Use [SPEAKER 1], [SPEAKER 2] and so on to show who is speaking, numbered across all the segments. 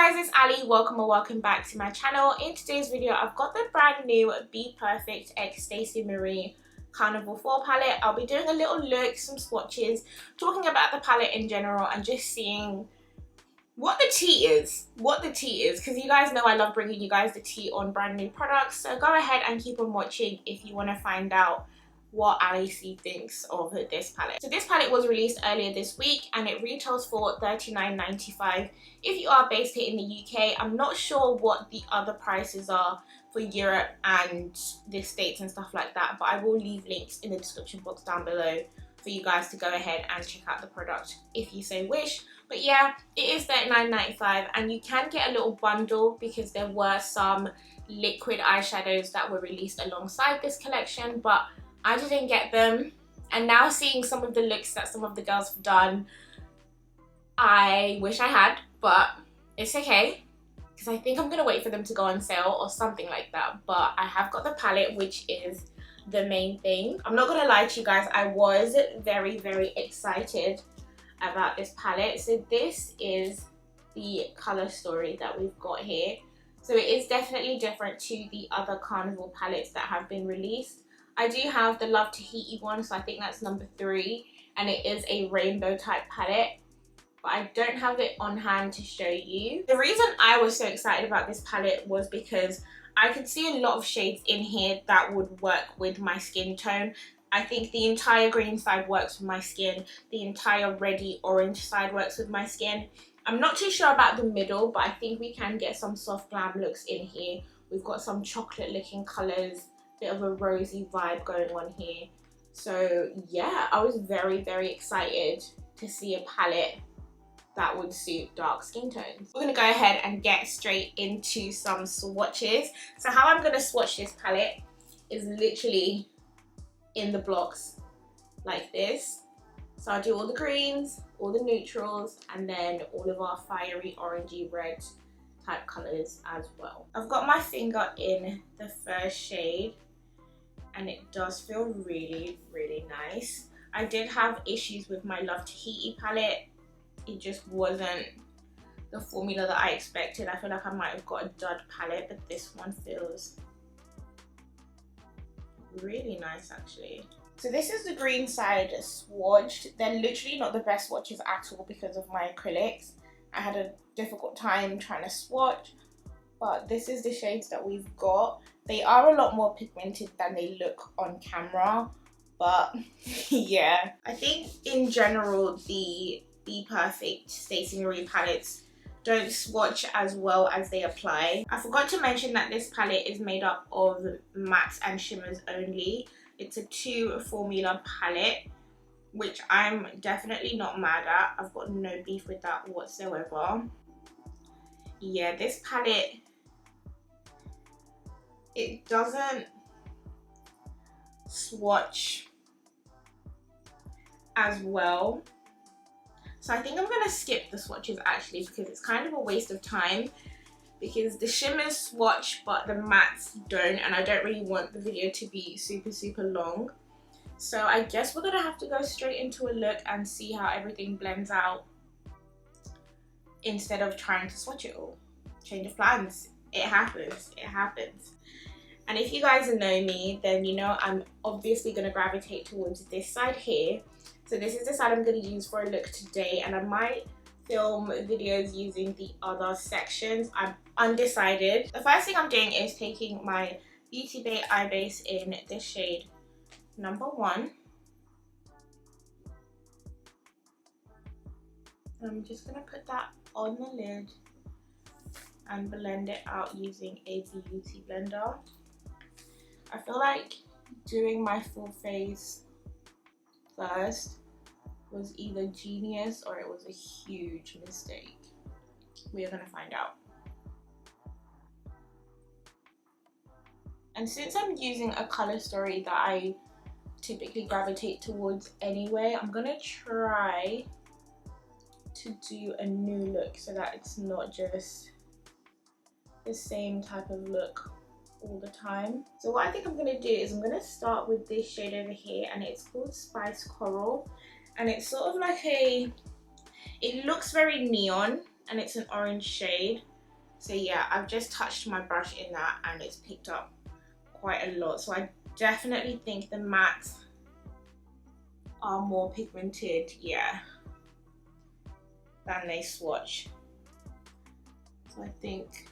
[SPEAKER 1] Hi guys, it's Ali. Welcome or welcome back to my channel. In today's video, I've got the brand new Bperfect x Stacey Marie Carnival Fall palette. I'll be doing a little look, some swatches, talking about the palette in general and just seeing what the tea is. Because you guys know I love bringing you guys the tea on brand new products. So go ahead and keep on watching if you want to find out what Alice thinks of this palette. So this palette was released earlier this week and it retails for $39.95 if you are based here in the UK. I'm not sure what the other prices are for Europe and the States and stuff like that, but I will leave links in the description box down below for you guys to go ahead and check out the product if you so wish. But yeah, it is $39.95 and you can get a little bundle because there were some liquid eyeshadows that were released alongside this collection, but I didn't get them. And now seeing some of the looks that some of the girls have done, I wish I had, but it's okay because I think I'm gonna wait for them to go on sale or something like that. But I have got the palette, which is the main thing. I'm not gonna lie to you guys, I was very excited about this palette. So this is the color story that we've got here. So it is definitely different to the other Carnival palettes that have been released. I do have the Love Tahiti one, so I think that's number 3, and it is a rainbow type palette, but I don't have it on hand to show you. The reason I was so excited about this palette was because I could see a lot of shades in here that would work with my skin tone. I think the entire green side works with my skin, the entire reddy orange side works with my skin. I'm not too sure about the middle, but I think we can get some soft glam looks in here. We've got some chocolate looking colours, bit of a rosy vibe going on here. So yeah, I was very excited to see a palette that would suit dark skin tones. We're gonna go ahead and get straight into some swatches. So how I'm gonna swatch this palette is literally in the blocks like this. So I'll do all the greens, all the neutrals, and then all of our fiery orangey red type colors as well. I've got my finger in the first shade and it does feel really nice. I did have issues with my Love Tahiti palette. It just wasn't the formula that I expected. I feel like I might have got a dud palette, but this one feels really nice actually. So this is the green side swatched. They're literally not the best swatches at all because of my acrylics. I had a difficult time trying to swatch, but this is the shades that we've got. They are a lot more pigmented than they look on camera, but yeah. I think in general the Bperfect Stacey Marie palettes don't swatch as well as they apply. I forgot to mention that this palette is made up of mattes and shimmers only. It's a 2 formula palette, which I'm definitely not mad at. I've got no beef with that whatsoever. Yeah, this palette, it doesn't swatch as well. So I think I'm gonna skip the swatches actually because it's kind of a waste of time because the shimmers swatch but the mattes don't, and I don't really want the video to be super long. So I guess we're gonna have to go straight into a look and see how everything blends out instead of trying to swatch it all. Change of plans. It happens. And if you guys know me, then you know I'm obviously going to gravitate towards this side here. So this is the side I'm going to use for a look today, and I might film videos using the other sections. I'm undecided. The first thing I'm doing is taking my Beauty Bay Eye Base in this shade number 1. I'm just going to put that on the lid and blend it out using a beauty blender. I feel like doing my full face first was either genius or it was a huge mistake. We are gonna find out. And since I'm using a color story that I typically gravitate towards anyway, I'm gonna try to do a new look so that it's not just the same type of look all the time. So what I think I'm going to do is I'm going to start with this shade over here, and it's called Spice Coral, and it's sort of like a, it looks very neon and it's an orange shade. So yeah, I've just touched my brush in that and it's picked up quite a lot. So I definitely think the mattes are more pigmented, yeah, than they swatch. So I think,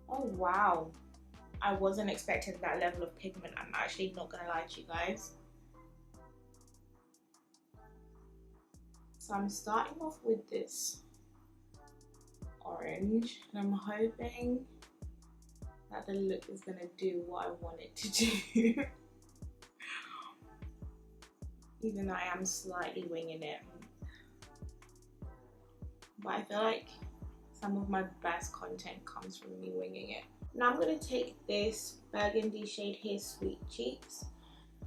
[SPEAKER 1] oh wow, I wasn't expecting that level of pigment. I'm actually not gonna lie to you guys. So I'm starting off with this orange and I'm hoping that the look is gonna do what I want it to do. Even though I am slightly winging it. But I feel like some of my best content comes from me winging it. Now I'm gonna take this burgundy shade here, Sweet Cheeks,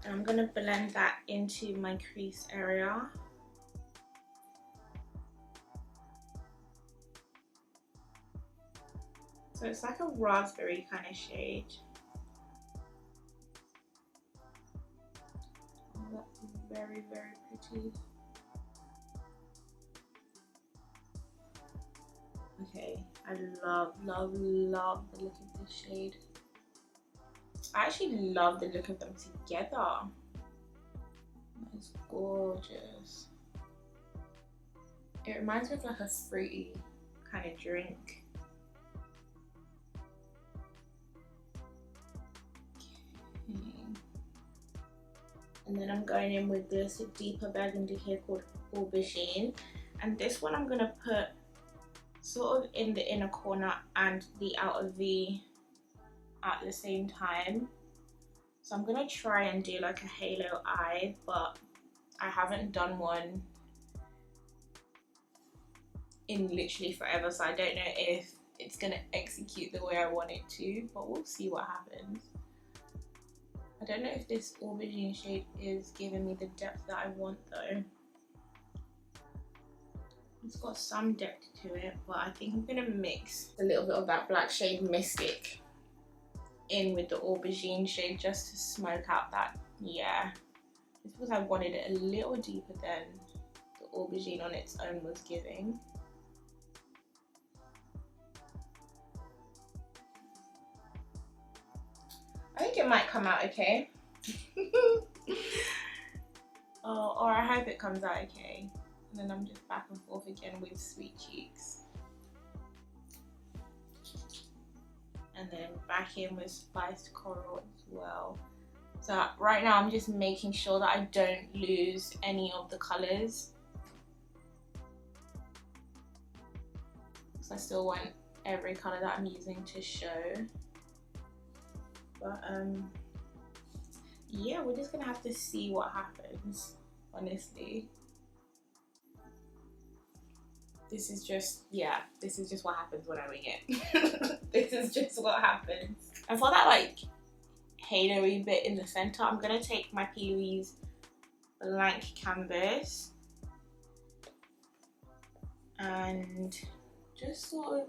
[SPEAKER 1] and I'm gonna blend that into my crease area. So it's like a raspberry kind of shade. Oh, that's very, very pretty. Okay, I love, love, love the look of this shade. I actually love the look of them together. It's gorgeous. It reminds me of like a fruity kind of drink. And then I'm going in with this deeper burgundy here called Aubergine. And this one I'm going to put sort of in the inner corner and the outer V at the same time. So I'm going to try and do like a halo eye, but I haven't done one in literally forever. So I don't know if it's going to execute the way I want it to, but we'll see what happens. I don't know if this aubergine shade is giving me the depth that I want though. It's got some depth to it, but I think I'm gonna mix a little bit of that black shade Mystic in with the aubergine shade just to smoke out that, yeah. It's because I wanted it a little deeper than the aubergine on its own was giving. I think it might come out okay. Oh, or I hope it comes out okay. And then I'm just back and forth again with Sweet Cheeks. And then back in with Spiced Coral as well. So right now I'm just making sure that I don't lose any of the colours. Because I still want every colour that I'm using to show. But yeah, we're just gonna have to see what happens, honestly. This is just, yeah, this is just what happens when I wing it. This is just what happens. And for that like halo-y bit in the center, I'm gonna take my Eaze blank canvas and just sort of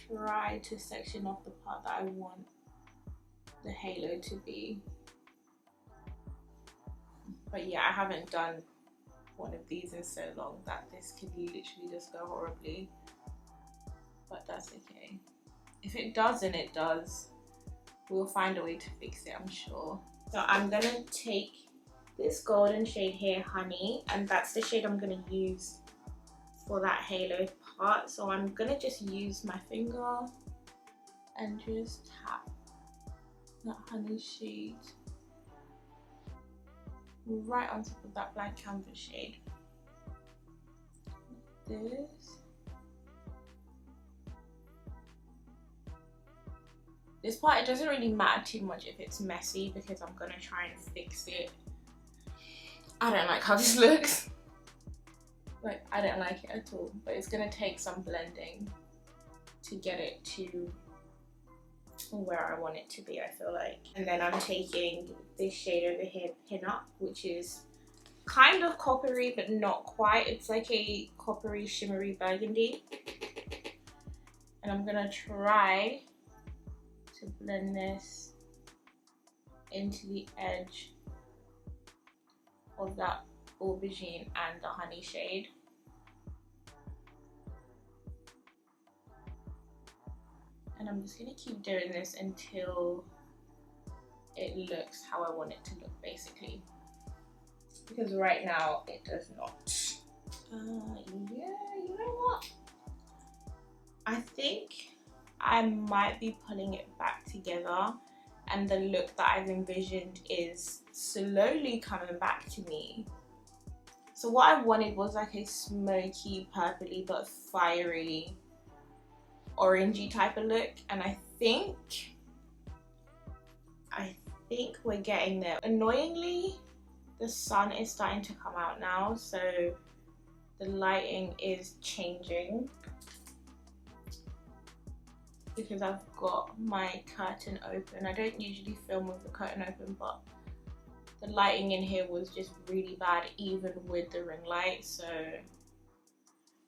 [SPEAKER 1] try to section off the part that I want the halo to be. But yeah, I haven't done one of these in so long that this could literally just go horribly, but that's okay. If it does, then it does. We'll find a way to fix it, I'm sure. So I'm gonna take this golden shade here, Honey, and that's the shade I'm gonna use for that halo part. So I'm gonna just use my finger and just tap that honey shade right on top of that blank canvas shade. This part, it doesn't really matter too much if it's messy because I'm gonna try and fix it. I don't like how this looks. Like, I don't like it at all, but it's gonna take some blending to get it to where I want it to be, I feel like. And then I'm taking this shade over here, Pin Up, which is kind of coppery but not quite. It's like a coppery shimmery burgundy, and I'm gonna try to blend this into the edge of that Aubergine and the Honey shade. And I'm just going to keep doing this until it looks how I want it to look, basically. Because right now it does not. Yeah, you know what? I think I might be pulling it back together, and the look that I've envisioned is slowly coming back to me. So what I wanted was like a smoky, purpley, but fiery, orangey type of look, and I think we're getting there. Annoyingly, the sun is starting to come out now, so the lighting is changing because I've got my curtain open. I don't usually film with the curtain open, but the lighting in here was just really bad even with the ring light, so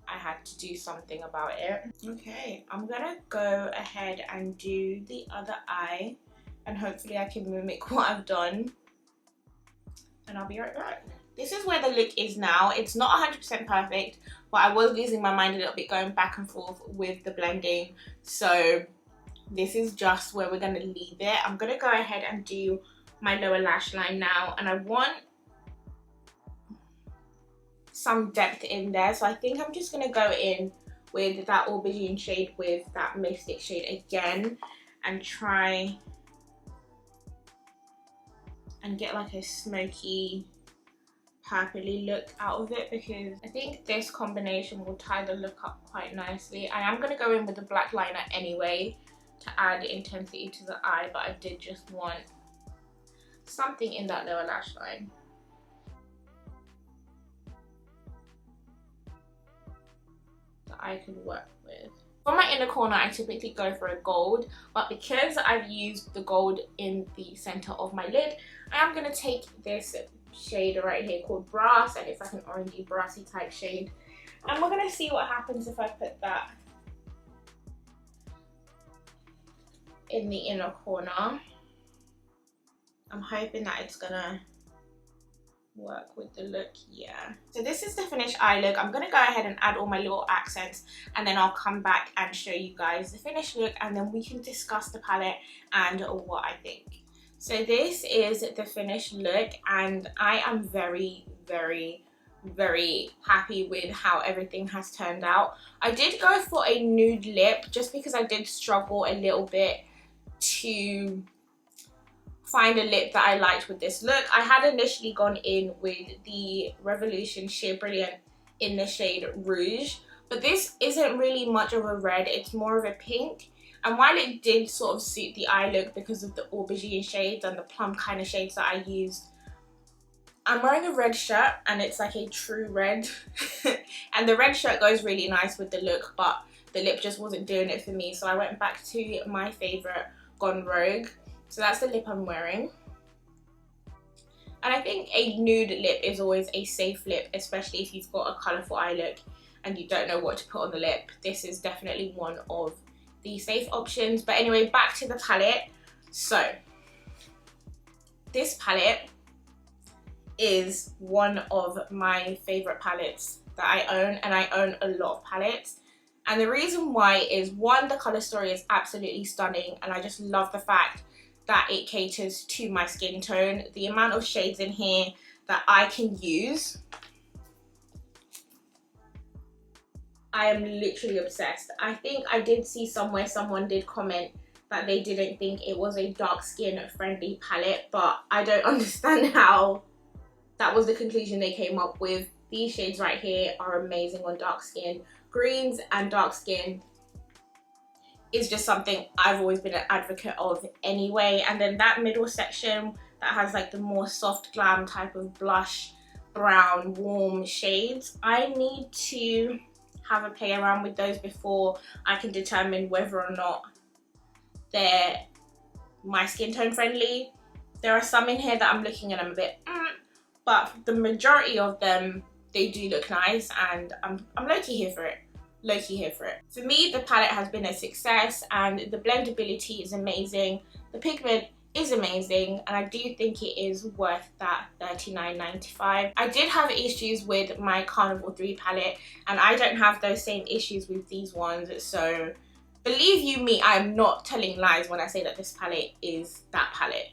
[SPEAKER 1] I had to do something about it. Okay, I'm gonna go ahead and do the other eye, and hopefully I can mimic what I've done, and I'll be right back. This is where the look is now. It's not 100% perfect, but I was losing my mind a little bit going back and forth with the blending, so this is just where we're gonna leave it. I'm gonna go ahead and do my lower lash line now, and I want some depth in there, so I think I'm just gonna go in with that aubergine shade with that Mystic shade again and try and get like a smoky, purpley look out of it, because I think this combination will tie the look up quite nicely. I am gonna go in with the black liner anyway to add intensity to the eye, but I did just want something in that lower lash line. That I could work with. For my inner corner, I typically go for a gold, but because I've used the gold in the center of my lid, I am going to take this shade right here called Brass, and it's like an orangey brassy type shade, and we're going to see what happens if I put that in the inner corner. I'm hoping that it's going to work with the look. Yeah, so this is the finished eye look. I'm gonna go ahead and add all my little accents, and then I'll come back and show you guys the finished look, and then we can discuss the palette and what I think. So this is the finished look, and I am very happy with how everything has turned out. I did go for a nude lip just because I did struggle a little bit to find a lip that I liked with this look. I had initially gone in with the Revolution Sheer Brilliant in the shade Rouge, but this isn't really much of a red, it's more of a pink. And while it did sort of suit the eye look because of the aubergine shades and the plum kind of shades that I used, I'm wearing a red shirt and it's like a true red. And the red shirt goes really nice with the look, but the lip just wasn't doing it for me, so I went back to my favorite, Gone Rogue. So that's the lip I'm wearing. And I think a nude lip is always a safe lip, especially if you've got a colourful eye look and you don't know what to put on the lip. This is definitely one of the safe options. But anyway, back to the palette. So this palette is one of my favourite palettes that I own, and I own a lot of palettes. And the reason why is, one, the colour story is absolutely stunning, and I just love the fact that it caters to my skin tone. The amount of shades in here that I can use, I am literally obsessed. I think I did see somewhere someone did comment that they didn't think it was a dark skin friendly palette, but I don't understand how that was the conclusion they came up with. These shades right here are amazing on dark skin. Greens and dark skin is just something I've always been an advocate of anyway. And then that middle section that has like the more soft glam type of blush, brown, warm shades, I need to have a play around with those before I can determine whether or not they're my skin tone friendly. There are some in here that I'm looking and I'm a bit but the majority of them, they do look nice, and I'm low-key here for it. Low-key here for it. For me, the palette has been a success, and the blendability is amazing. The pigment is amazing, and I do think it is worth that $39.95. I did have issues with my Carnival 3 palette, and I don't have those same issues with these ones, so believe you me, I'm not telling lies when I say that this palette is that palette.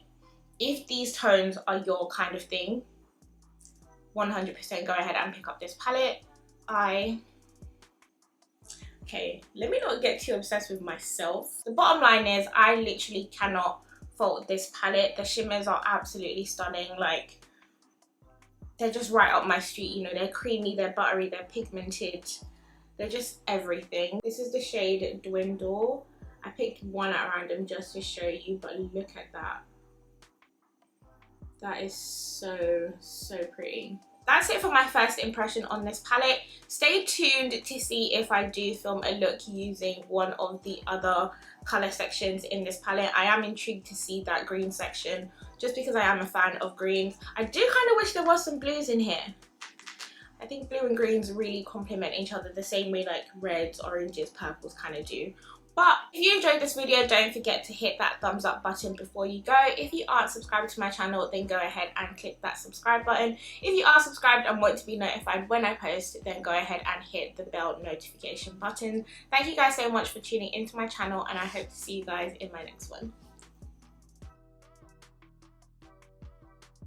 [SPEAKER 1] If these tones are your kind of thing, 100% go ahead and pick up this palette. Okay, let me not get too obsessed with myself. The bottom line is I literally cannot fault this palette. The shimmers are absolutely stunning. Like, they're just right up my street, you know. They're creamy, they're buttery, they're pigmented, they're just everything. This is the shade Dwindle. I picked one at random just to show you, but look at that. That is so pretty. That's it for my first impression on this palette. Stay tuned to see if I do film a look using one of the other colour sections in this palette. I am intrigued to see that green section just because I am a fan of greens. I do kind of wish there was some blues in here. I think blue and greens really complement each other the same way like reds, oranges, purples kind of do. But if you enjoyed this video, don't forget to hit that thumbs up button before you go. If you aren't subscribed to my channel, then go ahead and click that subscribe button. If you are subscribed and want to be notified when I post, then go ahead and hit the bell notification button. Thank you guys so much for tuning into my channel, and I hope to see you guys in my next one.